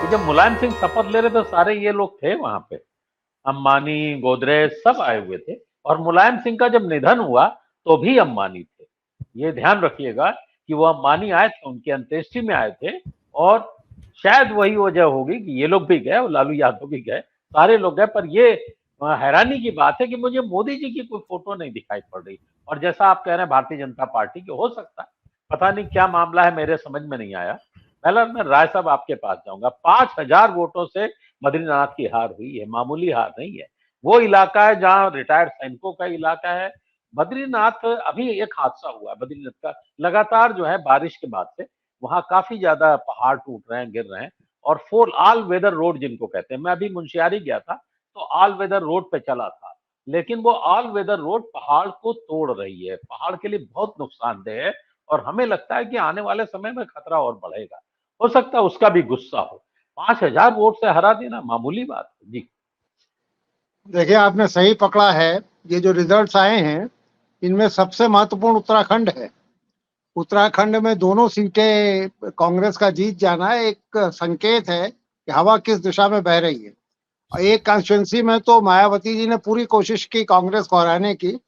कि जब मुलायम सिंह शपथ ले रहे थे सारे ये लोग थे वहां पे, अंबानी, गोदरेज सब आए हुए थे। और मुलायम सिंह का जब निधन हुआ तो भी अंबानी थे। ये ध्यान रखिएगा कि वो अंबानी आए थे, उनकी अंत्येष्टि में आए थे। और शायद वही वजह होगी कि ये लोग भी गए और लालू यादव भी गए, सारे लोग गए। पर ये हैरानी की बात है कि मुझे मोदी जी की कोई फोटो नहीं दिखाई पड़ रही। और जैसा आप कह रहे हैं भारतीय जनता पार्टी की, हो सकता है, पता नहीं क्या मामला है, मेरे समझ में नहीं आया। पहला मैं राय साहब आपके पास जाऊंगा। 5,000 वोटों से बद्रीनाथ की हार हुई है, मामूली हार नहीं है। वो इलाका है जहां रिटायर्ड सैनिकों का इलाका है। बद्रीनाथ, अभी एक हादसा हुआ है बद्रीनाथ का, लगातार जो है बारिश के बाद से वहां काफी ज्यादा पहाड़ टूट रहे हैं, गिर रहे हैं। और फोर ऑल वेदर रोड जिनको कहते हैं, मैं अभी मुंशियारी गया था तो ऑल वेदर रोड पे चला था। लेकिन वो ऑल वेदर रोड पहाड़ को तोड़ रही है, पहाड़ के लिए बहुत नुकसानदेह है। और हमें लगता है कि आने वाले समय में खतरा और बढ़ेगा। हो सकता है उसका भी गुस्सा हो। 5,000 वोट से हरा देना मामूली बात है जी। देखिए, आपने सही पकड़ा है। ये जो रिजल्ट्स आए हैं, इनमें सबसे महत्वपूर्ण उत्तराखंड है। उत्तराखंड में दोनों सीटें कांग्रेस का जीत जाना एक संकेत है कि हवा किस दिशा में बह रही है। और एक कॉन्स्टिट्यूंसी में तो मायावती जी ने पूरी कोशिश की कांग्रेस को हराने की,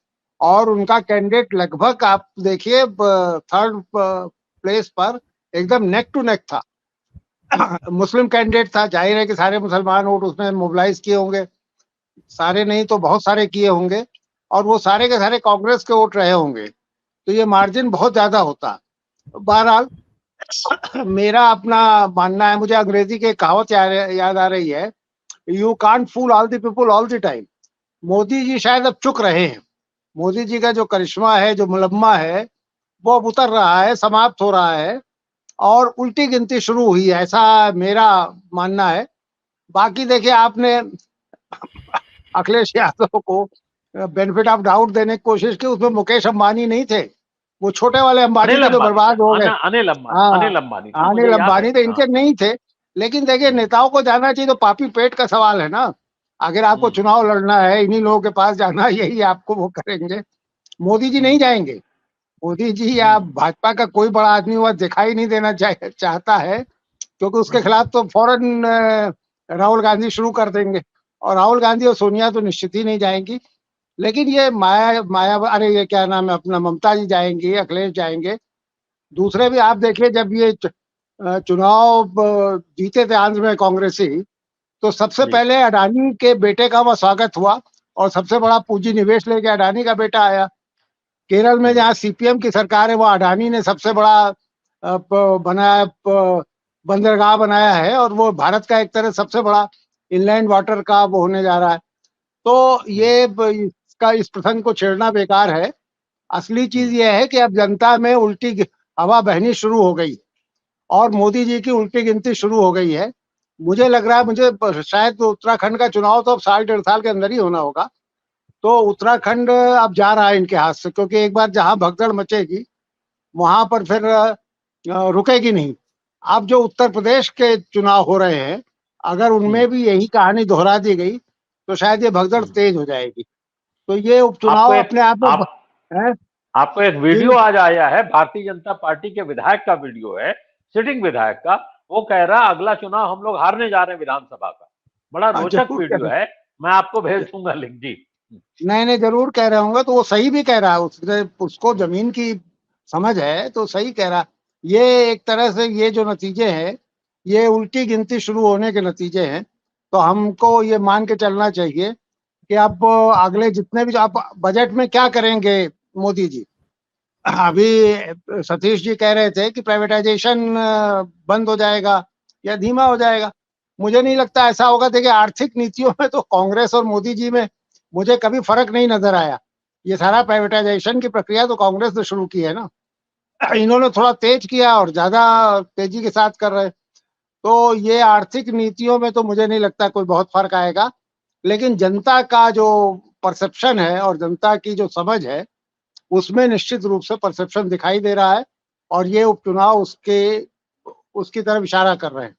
और उनका कैंडिडेट लगभग आप देखिए थर्ड प्लेस पर एकदम नेक टू नेक था। मुस्लिम कैंडिडेट था, जाहिर है कि सारे मुसलमान वोट उसने मोबिलाइज किए होंगे, सारे नहीं तो बहुत सारे किए होंगे, और वो सारे के सारे कांग्रेस के वोट रहे होंगे, तो ये मार्जिन बहुत ज्यादा होता। बहरहाल, मेरा अपना मानना है, मुझे अंग्रेजी की कहावत याद आ रही है, you can't fool all the people all the time. Modi ji शायद अब चुक रहे हैं। मोदी जी का जो करिश्मा है, जो मुलम्मा है, वो अब उतर रहा है, समाप्त हो रहा है, और उल्टी गिनती शुरू हुई है, ऐसा मेरा मानना है। बाकी देखिए, आपने अखिलेश यादव को बेनिफिट ऑफ डाउट देने की कोशिश की, उसमें मुकेश अंबानी नहीं थे, वो छोटे वाले अंबानी अनिल थे जो अंबानी थे, बर्बाद हो गए। अनिल अंबानी, हाँ, अनिल अंबानी थे, मुझे अनिल याद है। अंबानी थे, हाँ। इनके नहीं थे। लेकिन देखिए, नेताओं को जाना चाहिए तो पापी पेट का सवाल है ना। अगर आपको हम्म। चुनाव लड़ना है, इन्हीं लोगों के पास जाना है, यही आपको वो करेंगे। मोदी जी नहीं हम्म। जाएंगे। मोदी जी या हम्म। भाजपा का कोई बड़ा आदमी वह दिखाई नहीं देना चाहता है, क्योंकि उसके हम्म। खिलाफ तो फौरन राहुल गांधी शुरू कर देंगे। और राहुल गांधी और सोनिया तो निश्चित ही नहीं जाएंगी। लेकिन ये माया अरे ये क्या नाम है अपना, ममता जी जाएंगी, अखिलेश जाएंगे, दूसरे भी। आप देखिए, जब ये चुनाव जीते थे आंध्र में कांग्रेसी, तो सबसे जी। पहले अडानी के बेटे का वह स्वागत हुआ, और सबसे बड़ा पूंजी निवेश लेके अडानी का बेटा आया। केरल में हम्म। जहाँ सीपीएम की सरकार है, वो अडानी ने सबसे बड़ा बनाया, बंदरगाह बनाया है, और वो भारत का एक तरह सबसे बड़ा इनलैंड वाटर का वो होने जा रहा है। तो हम्म। ये इसका इस प्रसंग को छेड़ना बेकार है। असली चीज हम्म। ये है कि अब जनता में उल्टी हवा बहनी शुरू हो गई, और मोदी जी की उल्टी गिनती शुरू हो गई है। मुझे लग रहा है, मुझे शायद उत्तराखंड का चुनाव तो अब साल डेढ़ साल के अंदर ही होना होगा। तो उत्तराखंड अब जा रहा है इनके हाथ से, क्योंकि एक बार जहां भगदड़ मचेगी, वहां पर फिर रुकेगी नहीं। अब जो उत्तर प्रदेश के चुनाव हो रहे हैं, अगर हम्म। उनमें भी यही कहानी दोहरा दी गई, तो शायद ये भगदड़ हम्म। तेज हो जाएगी। तो ये आपको उपचुनाव एक अपने आप में आप है आपको एक जी। वीडियो आज आया है, भारतीय जनता पार्टी के विधायक का वीडियो है, सिटिंग विधायक का। वो कह रहा अगला चुनाव हम लोग हारने जा रहे हैं विधानसभा का। बड़ा रोचक जरूर वीडियो है, मैं आपको भेज दूंगा लिंक जी। नहीं नहीं, जरूर कह रहे होंगे, तो वो सही भी कह रहा है, उसको जमीन की समझ है, तो सही कह रहा है। ये एक तरह से ये जो नतीजे हैं, ये उल्टी गिनती शुरू होने के नतीजे हैं। तो हमको ये मान के चलना चाहिए कि अब अगले जितने भी, आप बजट में क्या करेंगे मोदी जी। अभी सतीश जी कह रहे थे कि प्राइवेटाइजेशन बंद हो जाएगा या धीमा हो जाएगा। मुझे नहीं लगता ऐसा होगा। देखिए, आर्थिक नीतियों में तो कांग्रेस और मोदी जी में मुझे कभी फर्क नहीं नजर आया। ये सारा प्राइवेटाइजेशन की प्रक्रिया तो कांग्रेस ने शुरू की है ना। इन्होंने थोड़ा तेज किया और ज्यादा तेजी के साथ कर रहे हैं। तो ये आर्थिक नीतियों में तो मुझे नहीं लगता कोई बहुत फर्क आएगा। लेकिन जनता का जो परसेप्शन है और जनता की जो समझ है, उसमें निश्चित रूप से परसेप्शन दिखाई दे रहा है, और ये उपचुनाव उसके उसकी तरफ इशारा कर रहे हैं।